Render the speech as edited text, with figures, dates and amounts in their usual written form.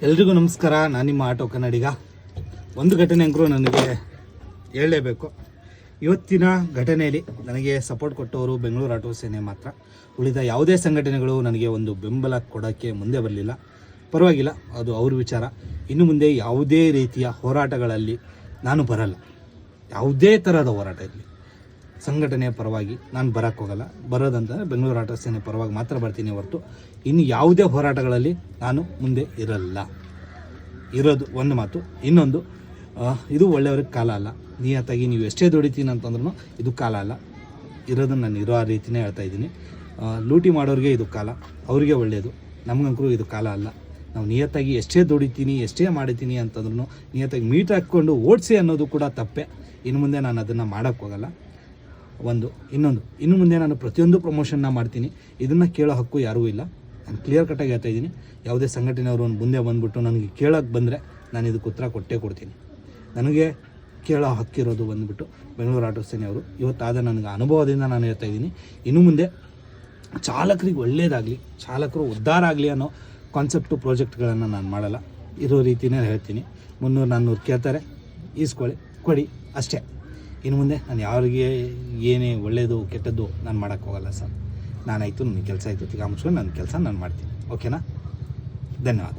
ಎಲ್ರಿಗೂ ನಮಸ್ಕಾರ. ನಾನು ನಿಮ್ಮ ಆಟೋ ಕನ್ನಡಿಗ. ಒಂದು ಘಟನೆ ಅಂಕರು ನನಗೆ ಹೇಳಲೇಬೇಕು. ಇವತ್ತಿನ ಘಟನೆಯಲ್ಲಿ ನನಗೆ ಸಪೋರ್ಟ್ ಕೊಟ್ಟವರು ಬೆಂಗಳೂರು ಆಟೋ ಸೇನೆ ಮಾತ್ರ. ಉಳಿದ ಯಾವುದೇ ಸಂಘಟನೆಗಳು ನನಗೆ ಒಂದು ಬೆಂಬಲ ಕೊಡೋಕ್ಕೆ ಮುಂದೆ ಬರಲಿಲ್ಲ. ಪರವಾಗಿಲ್ಲ, ಅದು ಅವ್ರ ವಿಚಾರ. ಇನ್ನು ಮುಂದೆ ಯಾವುದೇ ರೀತಿಯ ಹೋರಾಟಗಳಲ್ಲಿ ನಾನು ಬರಲ್ಲ. ಯಾವುದೇ ಥರದ ಹೋರಾಟ ಇರಲಿ, ಸಂಘಟನೆಯ ಪರವಾಗಿ ನಾನು ಬರೋಕ್ಕೋಗಲ್ಲ. ಬರೋದಂತಂದರೆ ಬೆಂಗಳೂರು ಆಟೋ ಸೇನೆ ಪರವಾಗಿ ಮಾತ್ರ ಬರ್ತೀನಿ ಹೊರತು ಇನ್ನು ಯಾವುದೇ ಹೋರಾಟಗಳಲ್ಲಿ ನಾನು ಮುಂದೆ ಇರಲ್ಲ. ಇರೋದು ಒಂದು ಮಾತು. ಇನ್ನೊಂದು, ಇದು ಒಳ್ಳೆಯವ್ರಿಗೆ ಕಾಲ ಅಲ್ಲ. ನಿಯತ್ತಾಗಿ ನೀವು ಎಷ್ಟೇ ದುಡಿತೀನಿ ಅಂತಂದ್ರೂ ಇದು ಕಾಲ ಅಲ್ಲ. ಇರೋದನ್ನು ನಾನು ಇರೋ ಆ ರೀತಿಯೇ ಹೇಳ್ತಾ ಇದ್ದೀನಿ. ಲೂಟಿ ಮಾಡೋರಿಗೆ ಇದು ಕಾಲ, ಅವರಿಗೆ ಒಳ್ಳೆಯದು. ನಮಗಂಕರು ಇದು ಕಾಲ ಅಲ್ಲ. ನಾವು ನಿಯತ್ತಾಗಿ ಎಷ್ಟೇ ದುಡಿತೀನಿ, ಎಷ್ಟೇ ಮಾಡಿದ್ದೀನಿ ಅಂತಂದ್ರೂ ನಿಯತ್ತಾಗಿ ಮೀಟ್ ಹಾಕ್ಕೊಂಡು ಓಡಿಸಿ ಅನ್ನೋದು ಕೂಡ ತಪ್ಪೆ. ಇನ್ನು ಮುಂದೆ ನಾನು ಅದನ್ನು ಮಾಡೋಕ್ಕೋಗಲ್ಲ. ಇನ್ನೊಂದು, ಇನ್ನು ಮುಂದೆ ನಾನು ಪ್ರತಿಯೊಂದು ಪ್ರಮೋಷನ್ನ ಮಾಡ್ತೀನಿ. ಇದನ್ನು ಕೇಳೋ ಹಕ್ಕು ಯಾರಿಗೂ ಇಲ್ಲ. ನಾನು ಕ್ಲಿಯರ್ ಕಟ್ಟಾಗಿ ಹೇಳ್ತಾ ಇದ್ದೀನಿ. ಯಾವುದೇ ಸಂಘಟನೆಯವರು ಮುಂದೆ ಬಂದುಬಿಟ್ಟು ನನಗೆ ಕೇಳೋಕ್ಕೆ ಬಂದರೆ ನಾನು ಇದಕ್ಕೆ ಉತ್ತರ ಕೊಟ್ಟೇ ಕೊಡ್ತೀನಿ. ನನಗೆ ಕೇಳೋ ಹಕ್ಕಿರೋದು ಬಂದುಬಿಟ್ಟು ಬೆಂಗಳೂರು ಆಟೋ ಸೇನೆಯವರು. ಇವತ್ತಾದ ನನಗೆ ಅನುಭವದಿಂದ ನಾನು ಹೇಳ್ತಾ ಇದ್ದೀನಿ. ಇನ್ನು ಮುಂದೆ ಚಾಲಕರಿಗೆ ಒಳ್ಳೆಯದಾಗಲಿ, ಚಾಲಕರು ಉದ್ಧಾರ ಆಗಲಿ ಅನ್ನೋ ಕಾನ್ಸೆಪ್ಟು ಪ್ರಾಜೆಕ್ಟ್ಗಳನ್ನು ನಾನು ಮಾಡಲ್ಲ. ಇರೋ ರೀತಿಯೇ ಹೇಳ್ತೀನಿ. 300-400 ಕೇಳ್ತಾರೆ, ಈಸ್ಕೊಳ್ಳಿ, ಕೊಡಿ, ಅಷ್ಟೇ. ಇನ್ನು ಮುಂದೆ ನಾನು ಯಾರಿಗೆ ಏನೇ ಒಳ್ಳೆಯದು ಕೆಟ್ಟದ್ದು ನಾನು ಮಾಡೋಕ್ಕೋಗಲ್ಲ ಸರ್. ನಾನಾಯಿತು, ನನ್ನ ಕೆಲಸ ಆಯಿತು, ತಿರ್ಗಾ ಮುಚ್ಕೊಂಡು ನನ್ನ ಕೆಲಸ ನಾನು ಮಾಡ್ತೀನಿ. ಓಕೆನಾ? ಧನ್ಯವಾದ.